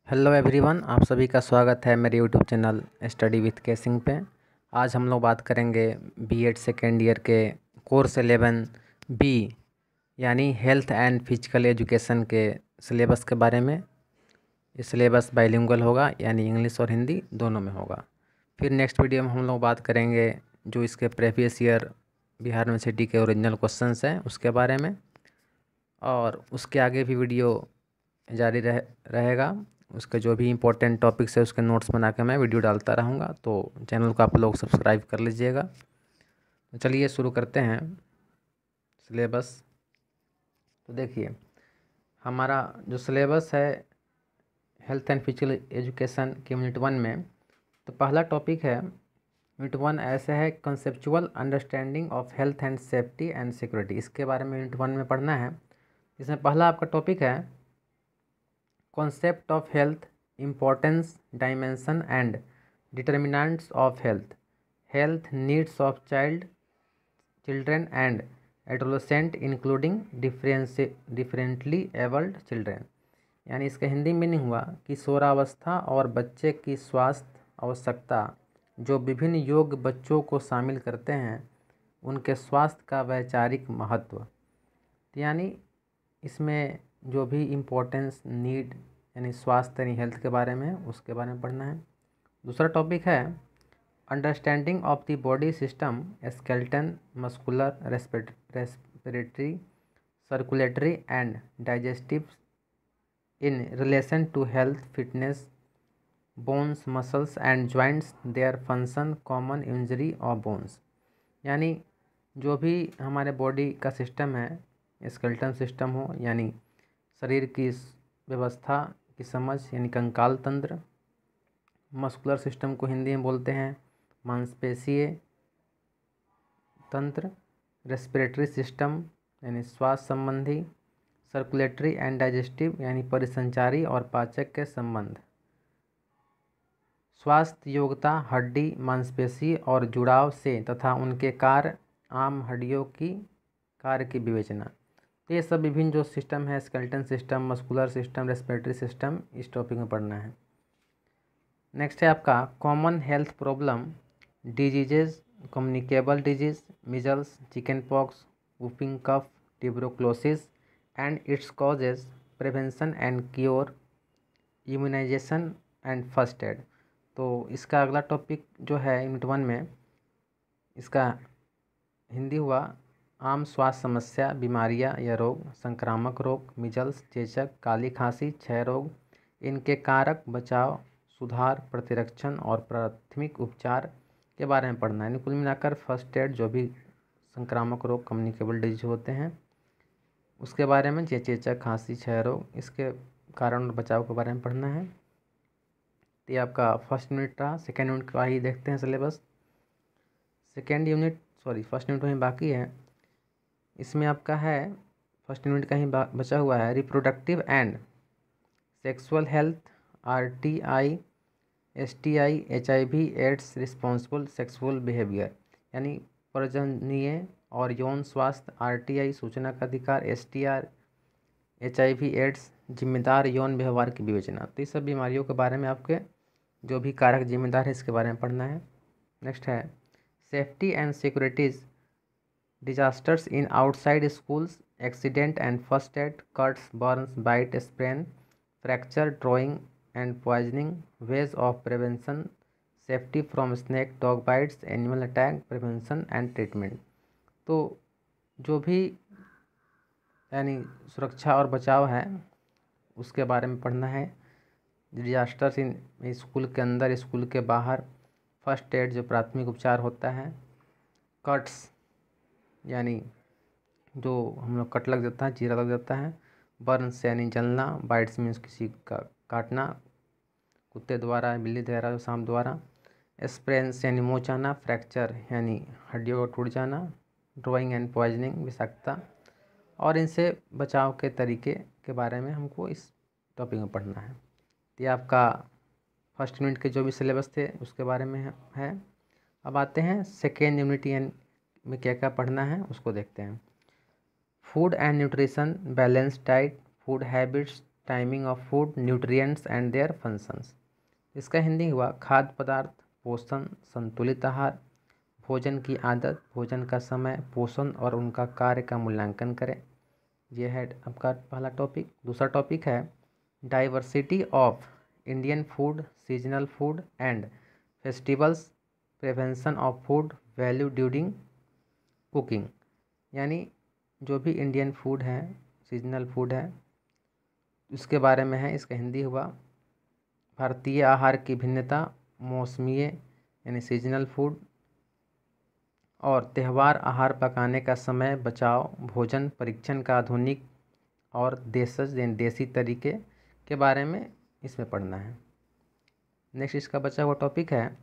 Hello everyone, आप सभी का स्वागत है मेरे YouTube channel study with casing पे। आज हम लोग बात करेंगे बीएड सेकेंड ईयर के कोर्स 11 बी यानी हेल्थ एंड फिजिकल एजुकेशन के सिलेबस के बारे में। ये सिलेबस बाइलिंगुअल होगा, यानी इंग्लिश और हिंदी दोनों में होगा। फिर नेक्स्ट वीडियो में हम लोग बात करेंगे जो इसके प्रीवियस ईयर बिहार यूनिवर्सिटी के ओरिजिनल क्वेश्चंस हैं उसके बारे में, और उसके आगे भी वीडियो जारी रहेगा। उसके जो भी इम्पोर्टेंट टॉपिक्स है उसके नोट्स बना के मैं वीडियो डालता रहूँगा, तो चैनल को आप लोग सब्सक्राइब कर लीजिएगा। तो चलिए शुरू करते हैं सिलेबस। तो देखिए, हमारा जो सिलेबस है हेल्थ एंड फिजिकल एजुकेशन के यूनिट 1 में, तो पहला टॉपिक है यूनिट 1 ऐसे है conceptual understanding of health and safety and security. इसके बारे में यूनिट 1 में पढ़ना है। इसमें पहला आपका टॉपिक है Concept of health, importance, dimension and determinants of health, health needs of children and adolescent including differently abled children। यानी इसका हिंदी मीनिंग हुआ कि किशोरावस्था और बच्चे की स्वास्थ्य आवश्यकता जो विभिन्न योग्य बच्चों को शामिल करते हैं, उनके स्वास्थ्य का वैचारिक महत्व। यानी इसमें जो भी इम्पोर्टेंस नीड यानी स्वास्थ्य यानी हेल्थ के बारे में, उसके बारे में पढ़ना है। दूसरा टॉपिक है understanding of the body system, skeleton, muscular, respiratory, circulatory and digestive in relation to health, fitness, bones, muscles and joints, their function, common injury of bones. यानी जो भी हमारे बॉडी का सिस्टम है, स्केलेटन सिस्टम हो यानी शरीर की व्यवस्था की समझ यानी कंकाल तंत्र, मस्कुलर सिस्टम को हिंदी में बोलते हैं मांसपेशीय तंत्र, रेस्पिरेटरी सिस्टम यानी श्वास संबंधी, सर्कुलेटरी एंड डाइजेस्टिव यानी परिसंचारी और पाचक के संबंध, स्वास्थ्य योग्यता हड्डी, मांसपेशी और जुड़ाव से तथा उनके कार्य, आम हड्डियों की कार्य की विवेचना। तो ये सब विभिन्न जो सिस्टम है, skeleton system, muscular system, respiratory system, इस टॉपिक में पढ़ना है। नेक्स्ट है आपका common health problem, diseases, communicable disease, measles, chicken pox, whooping cough, tuberculosis and its causes, prevention and cure, immunisation and first aid. तो इसका अगला टॉपिक जो है यूनिट 1 में, इसका हिंदी हुआ आम स्वास्थ्य समस्या, बीमारियां या रोग, संक्रामक रोग, मिजल्स, चेचक, काली खांसी, क्षय रोग, इनके कारक, बचाव, सुधार, प्रतिरक्षण और प्राथमिक उपचार के बारे में पढ़ना है। कुल मिलाकर फर्स्ट एड, जो भी संक्रामक रोग, कम्युनिकेबल डिजीज होते हैं उसके बारे में, चेचक, खांसी, क्षय रोग, इसके कारण और बचाव के बारे में पढ़ना है। तो ये आपका फर्स्ट यूनिट रहा। सेकेंड यूनिट का ही देखते हैं सिलेबस। फर्स्ट यूनिट वहीं बाकी है। इसमें आपका है फर्स्ट यूनिट का ही बचा हुआ है reproductive and sexual health, RTI, STI, HIV, AIDS, responsible sexual behaviour. यानी प्रजननीय और यौन स्वास्थ्य, RTI सूचना का अधिकार, STR HIV एड्स जिम्मेदार यौन व्यवहार की विवेचना। तो इस सब बीमारियों के बारे में आपके जो भी कारक जिम्मेदार है इसके बारे में पढ़ना है। नेक्स्ट है safety and securities, disasters in outside schools, accident and first aid, cuts, burns, bite, sprain, fracture, drowning and poisoning, ways of prevention, safety from snake, dog bites, animal attack, prevention and treatment. तो जो भी यानी सुरक्षा और बचाव है उसके बारे में पढ़ना है। डिजास्टर्स इन स्कूल के अंदर, स्कूल के बाहर, फर्स्ट एड जो प्राथमिक उपचार होता है, कट्स यानी जो हम लोग कट लग जाता है, चीरा लग जाता है, बर्न्स यानी जलना, बाइट्स मीन्स किसी का काटना कुत्ते द्वारा, बिल्ली द्वारा, सांप द्वारा, स्प्रेन्स यानी मोचाना, फ्रैक्चर यानी हड्डियों का टूट जाना, ड्राइंग एंड पॉइजनिंग विषाक्तता, और इनसे बचाव के तरीके के बारे में हमको इस टॉपिक में पढ़ना है। तो ये आपका फर्स्ट यूनिट के जो भी सिलेबस थे उसके बारे में है। अब आते हैं सेकेंड यूनिट में क्या क्या पढ़ना है उसको देखते हैं। Food and nutrition, balance diet, food habits, timing of food, nutrients and their functions. इसका हिंदी हुआ खाद्य पदार्थ, पोषण, संतुलित आहार, भोजन की आदत, भोजन का समय, पोषण और उनका कार्य का मूल्यांकन करें। यह है आपका पहला टॉपिक। दूसरा टॉपिक है diversity of Indian food, seasonal food and festivals, prevention of food value during cooking. यानी जो भी इंडियन फूड है, सीजनल फूड है, उसके बारे में है। इसका हिंदी हुआ भारतीय आहार की भिन्नता, मौसमीय यानी सीजनल फूड और त्यौहार, आहार पकाने का समय, बचाव, भोजन परीक्षण का आधुनिक और देशज यानी देसी तरीके के बारे में इसमें पढ़ना है। नेक्स्ट इसका बचा हुआ टॉपिक है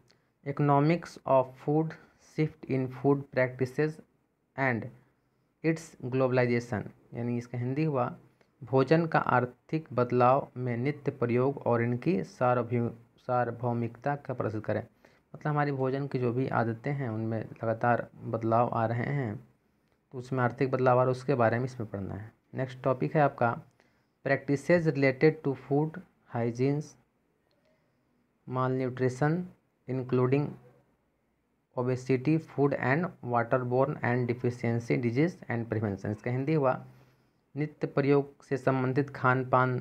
economics of food, shift in food practices and its globalisation. यानी इसका हिंदी हुआ भोजन का आर्थिक बदलाव में नित्य प्रयोग और इनकी सार्वभौमिकता का प्रदर्शित करें। मतलब हमारी भोजन की जो भी आदतें हैं उनमें लगातार बदलाव आ रहे हैं, तो उसमें आर्थिक बदलाव आ रहा है, उसके बारे में इसमें पढ़ना है। नेक्स्ट टॉपिक है आपका practices related to food hygienes, malnutrition including obesity, food and waterborne and deficiency disease and prevention. इसका हिंदी हुआ नित्य प्रयोग से संबंधित खान पान,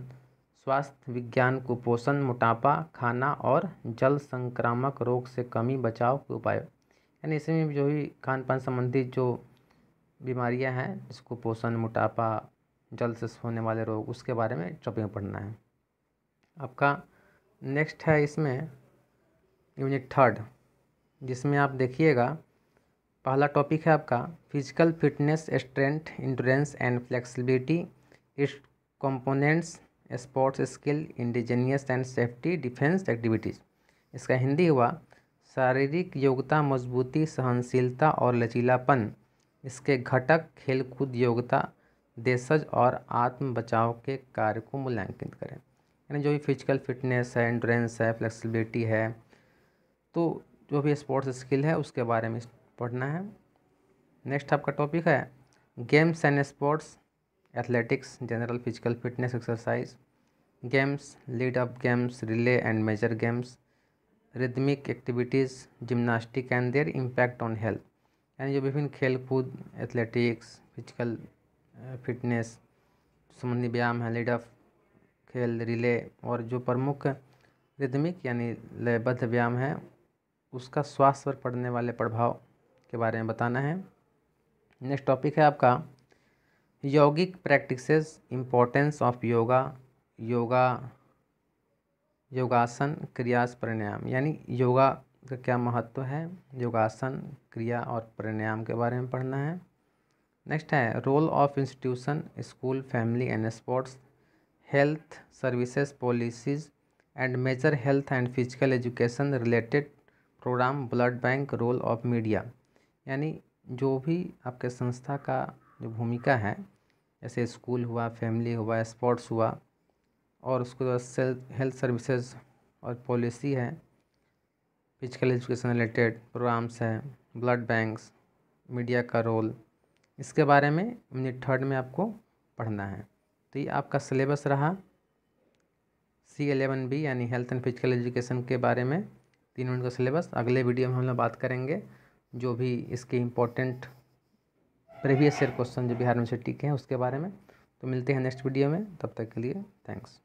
स्वास्थ्य विज्ञान, कुपोषण, मोटापा, खाना और जल संक्रामक रोग से कमी, बचाव के उपाय। यानी इसमें जो भी खान पान संबंधित जो बीमारियां हैं, जैसे कुपोषण, मोटापा, जल से होने वाले रोग, उसके बारे में टॉपिक में पढ़ना है आपका। नेक्स्ट है इसमें यूनिट 3, जिसमें आप देखिएगा पहला टॉपिक है आपका physical fitness, strength, endurance and flexibility, it's components, sports skill, indigenous and safety defence activities. इसका हिंदी हुआ शारीरिक योग्यता, मजबूती, सहनशीलता और लचीलापन, इसके घटक, खेलकूद योग्यता, देशज और आत्म बचाव के कार्य को मूल्यांकित करें। यानी जो भी फिजिकल फिटनेस है, इंड्योरेंस है, फ्लेक्सिबिलिटी है, तो जो भी स्पोर्ट्स स्किल है उसके बारे में पढ़ना है। नेक्स्ट आपका टॉपिक है games and sports, athletics, general physical fitness exercise, games, lead up games, relay and major games, rhythmic activities, gymnastic and their impact on health. यानी जो विभिन्न खेल कूद, एथलेटिक्स, फिजिकल फिटनेस संबंधी व्यायाम है, लीड अप खेल, रिले और जो प्रमुख रिदमिक यानी लयबद्ध व्यायाम है, उसका स्वास्थ्य पर पड़ने वाले प्रभाव के बारे में बताना है। नेक्स्ट टॉपिक है आपका यौगिक प्रैक्टिसेस, इम्पोर्टेंस ऑफ योगासन, क्रियास, प्राणायाम। यानी योगा का क्या महत्व है, योगासन, क्रिया और प्राणायाम के बारे में पढ़ना है। नेक्स्ट है role of institution, school, family and sports, health services policies and major health and physical education related programme, blood bank, role of media. यानी जो भी आपके संस्था का जो भूमिका है, जैसे स्कूल हुआ, फैमिली हुआ, स्पोर्ट्स हुआ, और उसके बाद हेल्थ सर्विसेज और पॉलिसी है, फिजिकल एजुकेशन रिलेटेड प्रोग्राम्स हैं, ब्लड बैंक्स, मीडिया का रोल, इसके बारे में यूनिट 3 में आपको पढ़ना है। तो ये आपका सिलेबस रहा C11B यानी हेल्थ एंड फिजिकल एजुकेशन के बारे में 3 यूनिट का सिलेबस। अगले वीडियो में हम लोग बात करेंगे जो भी इसके इम्पोर्टेंट प्रीवियस ईयर क्वेश्चन जो बिहार यूनिवर्सिटी के हैं उसके बारे में। तो मिलते हैं नेक्स्ट वीडियो में, तब तक के लिए थैंक्स।